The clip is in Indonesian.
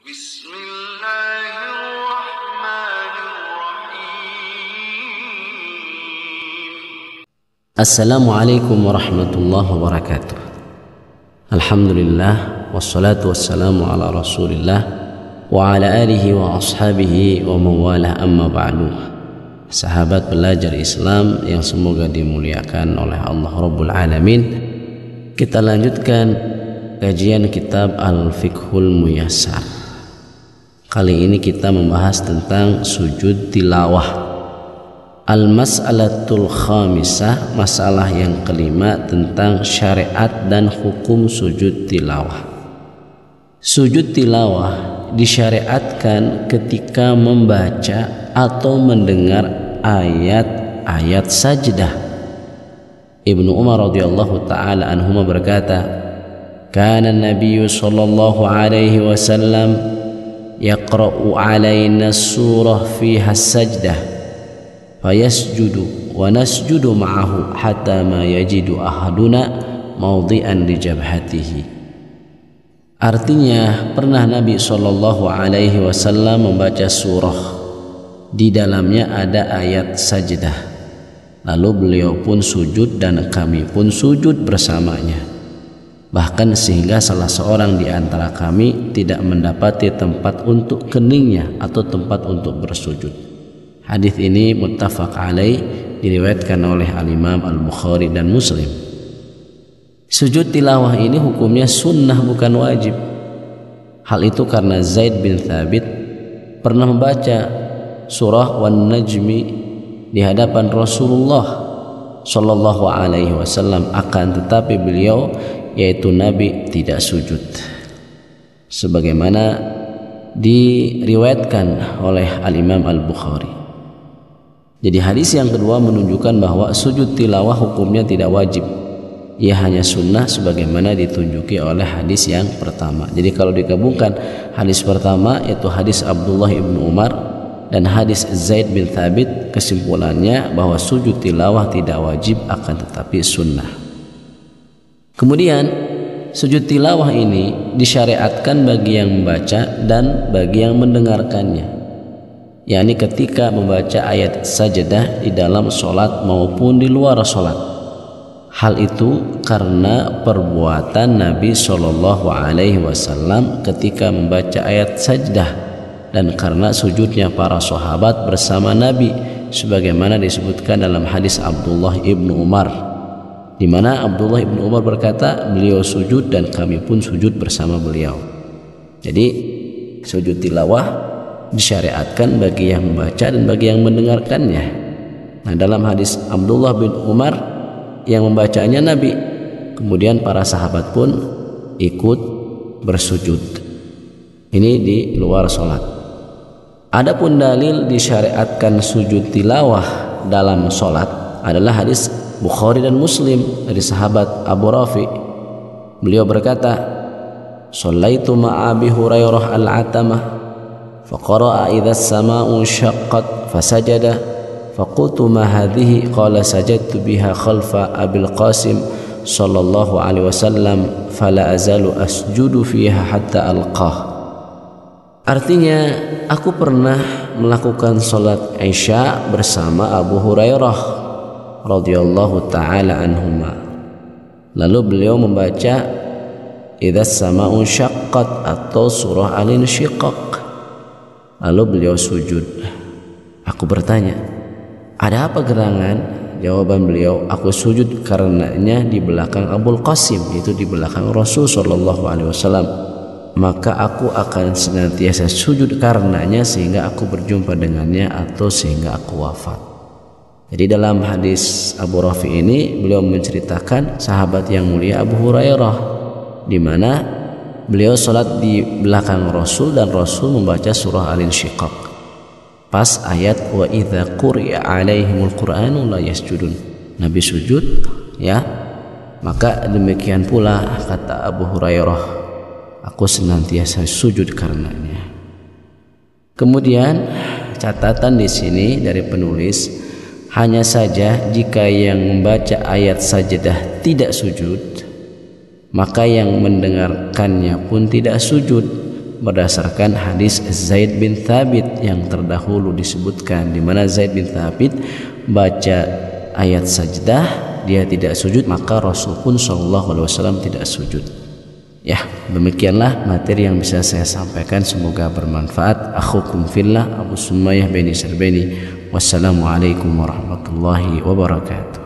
Bismillahirrahmanirrahim. Assalamualaikum warahmatullahi wabarakatuh. Alhamdulillah wassalatu wassalamu ala Rasulillah wa ala alihi wa ashabihi wa mawalah, amma ba'du. Sahabat belajar Islam yang semoga dimuliakan oleh Allah Rabbul Alamin, kita lanjutkan kajian kitab Al-Fiqhul Muyassar. Kali ini kita membahas tentang sujud tilawah. Al-mas'alatul khamisah, masalah yang kelima tentang syariat dan hukum sujud tilawah. Sujud tilawah disyariatkan ketika membaca atau mendengar ayat-ayat sajdah. Ibnu Umar radhiyallahu taala anhuma berkata, "Kana an-nabiyyu sallallahu alaihi wasallam yaqra'u 'alaina surah fiha sajdah fayasjudu wa nasjudu ma'ahu hatta ma yajidu ahaduna mawdi'an li jabhatihi." Artinya, pernah Nabi sallallahu alaihi wasallam membaca surah, di dalamnya ada ayat sajdah, lalu beliau pun sujud dan kami pun sujud bersamanya. Bahkan sehingga salah seorang di antara kami tidak mendapati tempat untuk keningnya atau tempat untuk bersujud. Hadis ini muttafaq alaih, diriwayatkan oleh Al-Imam Al-Bukhari dan Muslim. Sujud tilawah ini hukumnya sunnah, bukan wajib. Hal itu karena Zaid bin Thabit pernah membaca surah Wan Najmi di hadapan Rasulullah sallallahu alaihi wasallam, akan tetapi beliau, yaitu Nabi, tidak sujud, sebagaimana diriwayatkan oleh Al-Imam Al-Bukhari. Jadi hadis yang kedua menunjukkan bahwa sujud tilawah hukumnya tidak wajib, ia hanya sunnah sebagaimana ditunjuki oleh hadis yang pertama. Jadi kalau digabungkan hadis pertama, yaitu hadis Abdullah ibnu Umar dan hadis Zaid bin Thabit, kesimpulannya bahwa sujud tilawah tidak wajib, akan tetapi sunnah. Kemudian sujud tilawah ini disyariatkan bagi yang membaca dan bagi yang mendengarkannya, yakni ketika membaca ayat sajdah di dalam sholat maupun di luar sholat. Hal itu karena perbuatan Nabi Shallallahu Alaihi Wasallam ketika membaca ayat sajdah, dan karena sujudnya para sahabat bersama Nabi, sebagaimana disebutkan dalam hadis Abdullah ibnu Umar, di mana Abdullah ibnu Umar berkata, beliau sujud dan kami pun sujud bersama beliau. Jadi sujud tilawah disyariatkan bagi yang membaca dan bagi yang mendengarkannya. Nah, dalam hadis Abdullah bin Umar, yang membacanya Nabi, kemudian para sahabat pun ikut bersujud. Ini di luar sholat. Adapun dalil disyariatkan sujud tilawah dalam sholat adalah hadis Bukhari dan Muslim dari sahabat Abu Rafi. Beliau berkata, "Shallaitu ma'a Abi Hurairah al-'atamah faqara'a idza as-sama'u shaqqat fasajada faqultu ma hadhihi qala sajadtu biha khalfa Abil Qasim sallallahu alaihi wasallam fala azalu asjudu fiha hatta alqah." Artinya, aku pernah melakukan salat Isya bersama Abu Hurairah radhiyallahu taala anhuma. Lalu beliau membaca idzas sama'u syaqqat atau surah Al-Insyiqaq. Lalu beliau sujud. Aku bertanya, ada apa gerangan? Jawaban beliau, aku sujud karenanya di belakang Abul Qasim, yaitu di belakang Rasul sallallahu alaihi wasallam. Maka aku akan senantiasa sujud karenanya sehingga aku berjumpa dengannya atau sehingga aku wafat. Jadi dalam hadis Abu Rafi ini beliau menceritakan sahabat yang mulia Abu Hurairah, di mana beliau sholat di belakang Rasul dan Rasul membaca surah Al-Insyiqaq pas ayat wa idza quri'a alaihimul qur'anu la yasjudun. Nabi sujud, ya. Maka demikian pula kata Abu Hurairah, aku senantiasa sujud karenanya. Kemudian catatan di sini dari penulis, hanya saja jika yang membaca ayat sajdah tidak sujud, maka yang mendengarkannya pun tidak sujud, berdasarkan hadis Zaid bin Thabit yang terdahulu disebutkan, di mana Zaid bin Thabit baca ayat sajdah dia tidak sujud, maka Rasul pun sallallahu alaihi wasallam tidak sujud. Ya, demikianlah materi yang bisa saya sampaikan, semoga bermanfaat. Akhukum fillah Abu Sumayyah bin Sarbani. Wassalamualaikum warahmatullahi wabarakatuh.